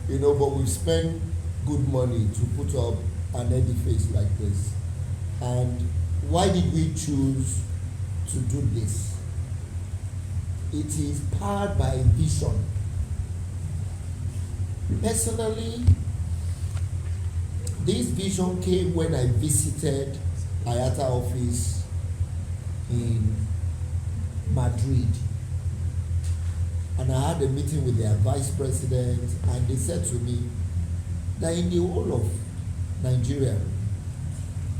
but we've spent good money to put up an edifice like this. And why did we choose to do this? It is powered by vision. Personally, this vision came when I visited IATA office in Madrid. And I had a meeting with their vice president, and they said to me that in the whole of Nigeria,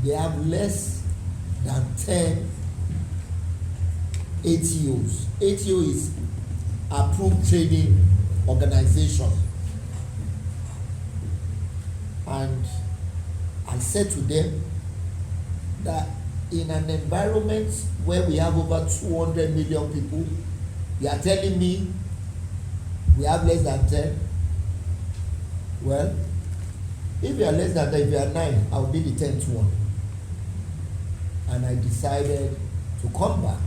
they have less than 10 ATOs. ATO is Approved Trading Organization. And I said to them that in an environment where we have over 200 million people, you are telling me we have less than 10? Well, if you are less than 10, if you are 9, I'll be the 10th one. And I decided to come back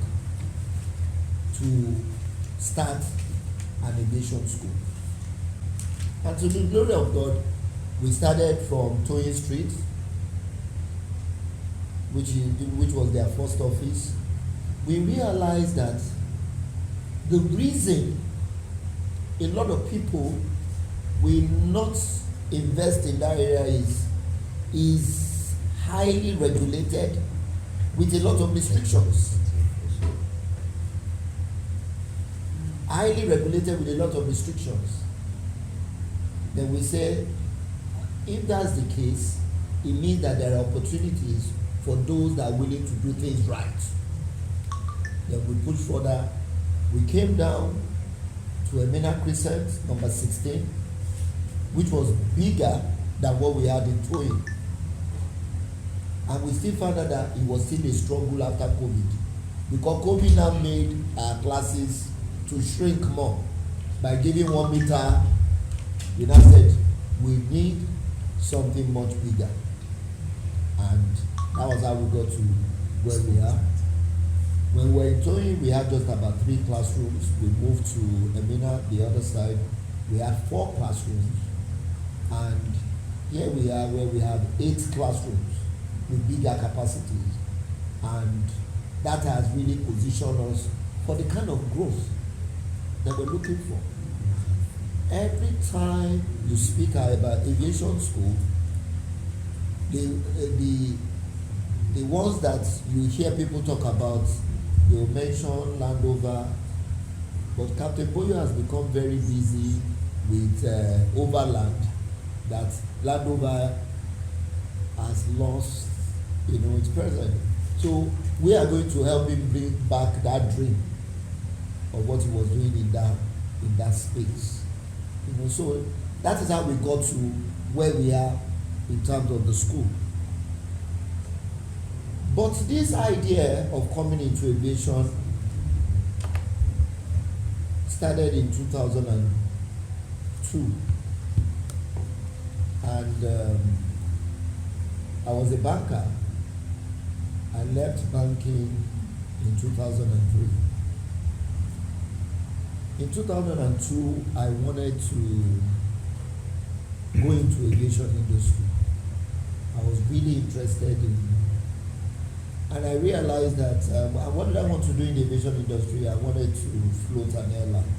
to start an aviation school. And to the glory of God, we started from Toyin Street, which was their first office. We realized that the reason a lot of people will not invest in that area is highly regulated with a lot of restrictions. Highly regulated with a lot of restrictions. Then we say, if that's the case, it means that there are opportunities for those that are willing to do things right. Then we push further. We came down to Emina Crescent, number 16, which was bigger than what we had in Toyin. And we still found out that it was still a struggle after COVID. Because COVID now made our classes to shrink more. By giving 1 meter, we now said we need something much bigger. And that was how we got to where we are. When we were in Toyin, we had just about 3 classrooms. We moved to Emina, the other side. We had 4 classrooms. And here we are where we have 8 classrooms with bigger capacities. And that has really positioned us for the kind of growth that we're looking for. Every time you speak about aviation school, the ones that you hear people talk about, they will mention Land Rover, but Captain Boyo has become very busy with Overland, that Land Rover has lost, its presence. So we are going to help him bring back that dream of what he was doing in that space. So that is how we got to where we are in terms of the school. But this idea of coming into aviation started in 2002. And I was a banker. I left banking in 2003. In 2002, I wanted to go into aviation industry. I was really interested in, and I realized that what did I want to do in the aviation industry? I wanted to float an airline.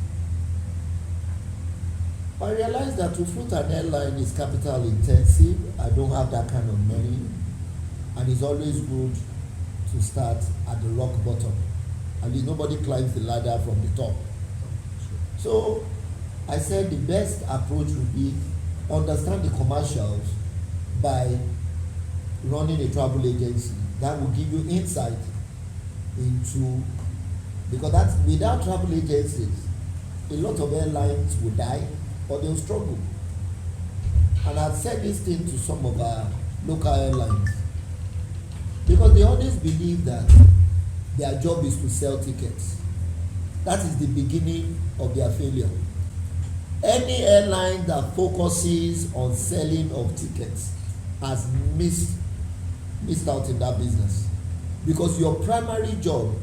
I realized that to float an airline is capital intensive. I don't have that kind of money, and it's always good to start at the rock bottom. At least nobody climbs the ladder from the top. So I said the best approach would be understand the commercials by running a travel agency. That will give you insight into, because that's without travel agencies, a lot of airlines will die or they'll struggle. And I've said this thing to some of our local airlines, because they always believe that their job is to sell tickets. That is the beginning of their failure. Any airline that focuses on selling of tickets has missed out in that business, because your primary job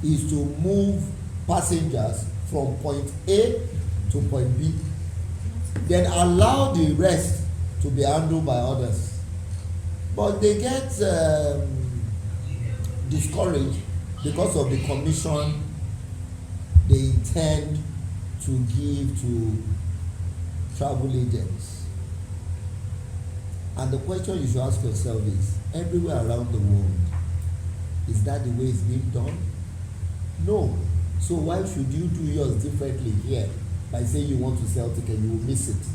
is to move passengers from point A to point B. then allow the rest to be handled by others. But they get discouraged because of the commission they intend to give to travel agents. And the question you should ask yourself is, everywhere around the world, is that the way it's being done? No. So why should you do yours differently here? By saying you want to sell ticket, you will miss it.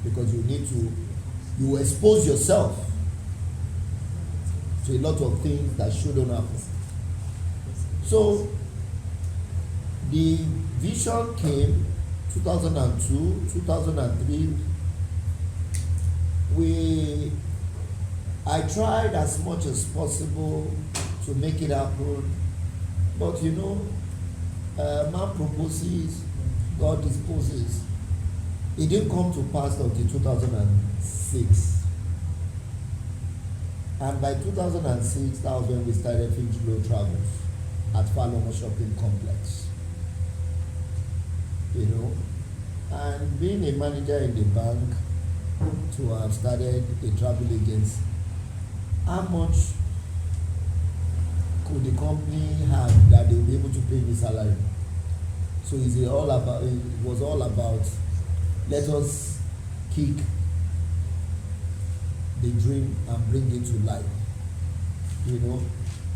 Because you will expose yourself to a lot of things that shouldn't happen. So the vision came 2002, 2003. I tried as much as possible to make it happen, but man proposes, God disposes. It didn't come to pass until 2006. And by 2006, that was when we started Finchglow Travels at Falomo Shopping Complex. And being a manager in the bank, to have started a travel agency, how much could the company have that they will be able to pay me salary? So it was all about let us kick the dream and bring it to life.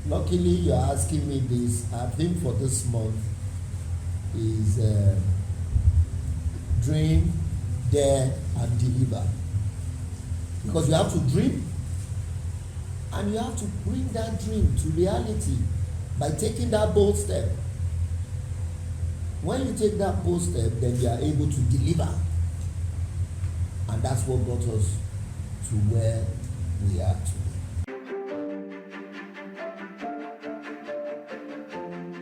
Luckily you're asking me this. Our theme for this month is dream, dare, and deliver. Because you have to dream, and you have to bring that dream to reality by taking that bold step. When you take that bold step, then you are able to deliver. And that's what brought us to where we are today.